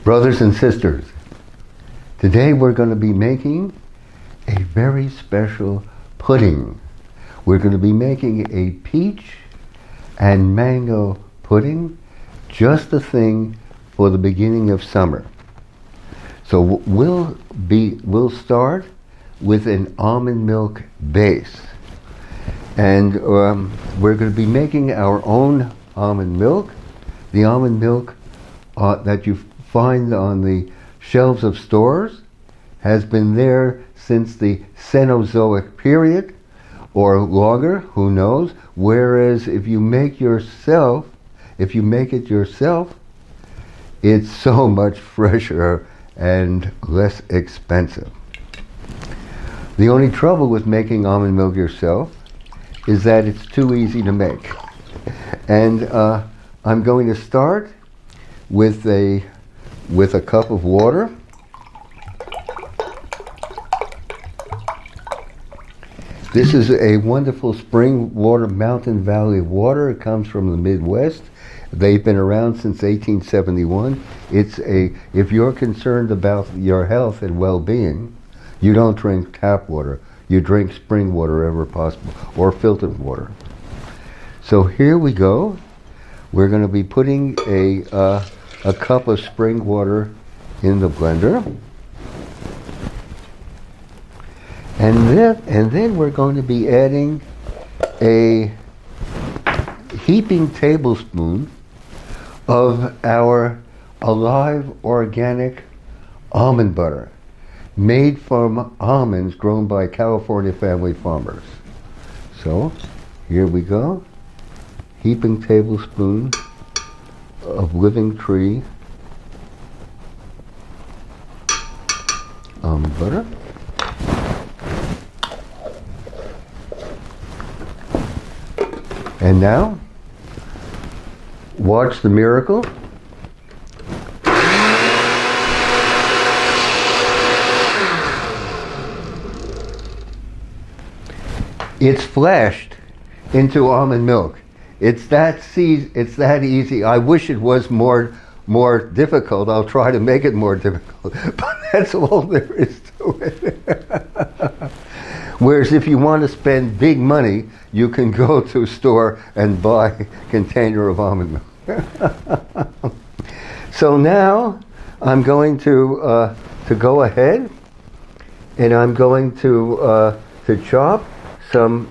Brothers and sisters, today we're going to be making a very special pudding. We're going to be making a peach and mango pudding, just the thing for the beginning of summer. So we'll start with an almond milk base. And we're going to be making our own almond milk. The almond milk that you find on the shelves of stores has been there since the Cenozoic period, or longer, who knows. Whereas if you make it yourself, it's so much fresher and less expensive. The only trouble with making almond milk yourself is that it's too easy to make. And I'm going to start with a cup of water. This is a wonderful spring water, Mountain Valley water. It comes from the Midwest. They've been around since 1871. If you're concerned about your health and well-being, you don't drink tap water. You drink spring water wherever possible, or filtered water. So here we go. We're going to be putting a cup of spring water in the blender. And then we're going to be adding a heaping tablespoon of our alive organic almond butter, made from almonds grown by California family farmers. So here we go. Heaping tablespoon of living tree almond butter. And now, watch the miracle. It's flashed into almond milk. It's that easy. I wish it was more difficult. I'll try to make it more difficult, but that's all there is to it. Whereas if you want to spend big money, you can go to a store and buy a container of almond milk. So now I'm going to go ahead, and I'm going to chop some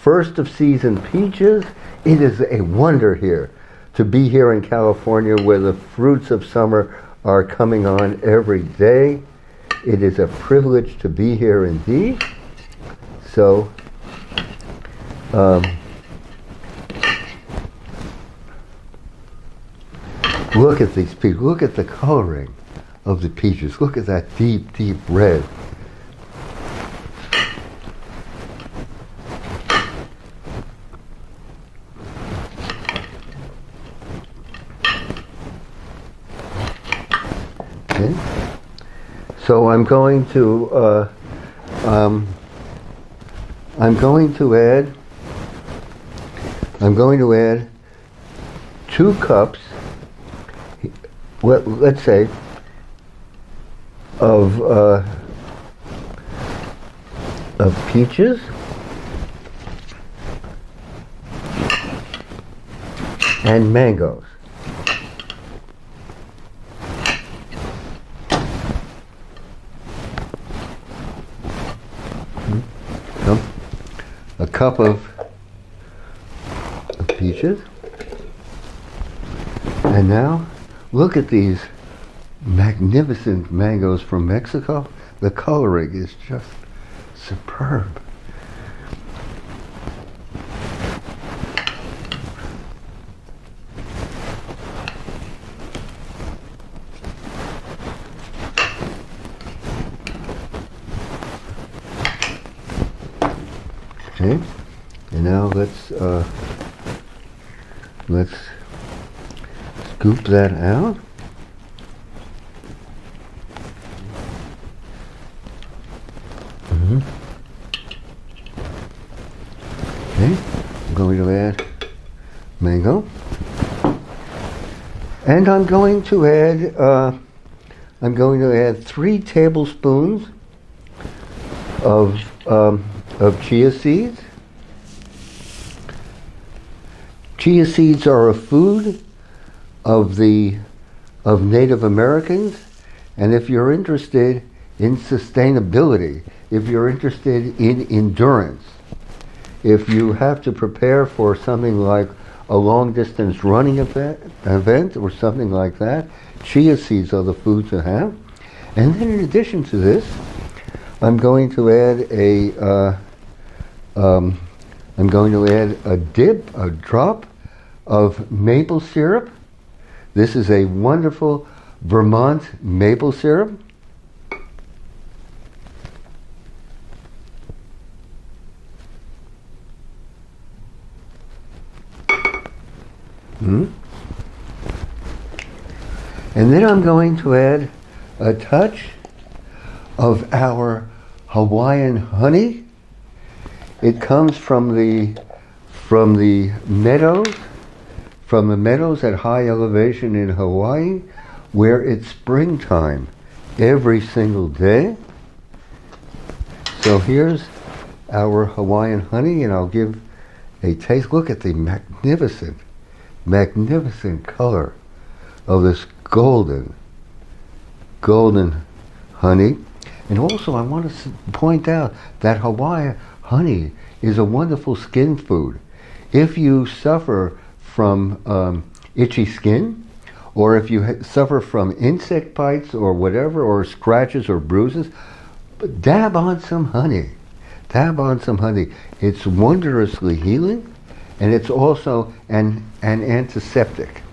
first of season peaches. It is a wonder here to be here in California, where the fruits of summer are coming on every day. It is a privilege to be here indeed. So look at these peaches. Look at the coloring of the peaches. Look at that deep, deep red. Okay. So I'm going to add 2 cups, let's say, of peaches, and mangoes. A cup of peaches. And now, look at these magnificent mangoes from Mexico. The coloring is just superb. Okay, and now let's scoop that out. Okay, I'm going to add mango, and I'm going to add I'm going to add 3 tablespoons of chia seeds. Chia seeds are a food of Native Americans, and if you're interested in sustainability, if you're interested in endurance, if you have to prepare for something like a long-distance running event or something like that, chia seeds are the food to have. And then in addition to this, I'm going to add a drop of maple syrup. This is a wonderful Vermont maple syrup. And then I'm going to add a touch of our Hawaiian honey. It comes from the meadows at high elevation in Hawaii, where it's springtime every single day. So here's our Hawaiian honey, and I'll give a taste. Look at the magnificent color of this golden honey. And also I want to point out that Hawaiian honey is a wonderful skin food. If you suffer from itchy skin, or if you suffer from insect bites or whatever, or scratches or bruises, dab on some honey. Dab on some honey. It's wondrously healing, and it's also an antiseptic.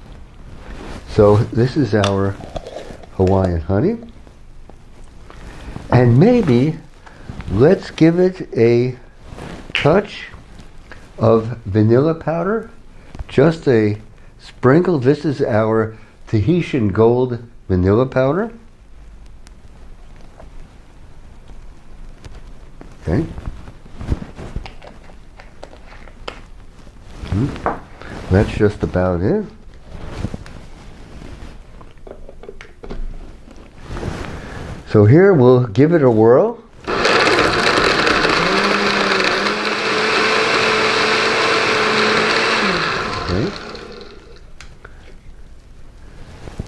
So this is our Hawaiian honey. And maybe let's give it a touch of vanilla powder, just a sprinkle. This is our Tahitian Gold vanilla powder. Okay. That's just about it. So here we'll give it a whirl. Okay.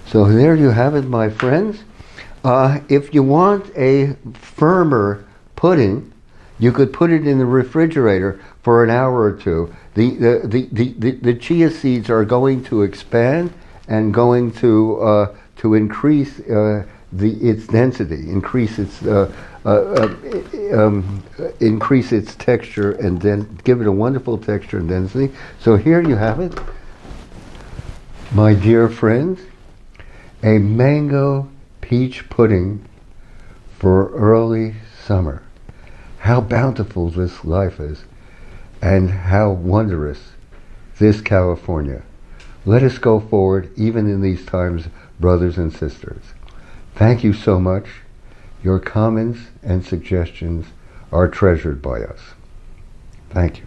So there you have it, my friends. If you want a firmer pudding, you could put it in the refrigerator for an hour or two. The chia seeds are going to expand and going to increase its density, increase its texture, and then give it a wonderful texture and density. So here you have it, my dear friends, a mango peach pudding for early summer. How bountiful this life is, and how wondrous this California. Let us go forward even in these times, brothers and sisters. Thank you so much. Your comments and suggestions are treasured by us. Thank you.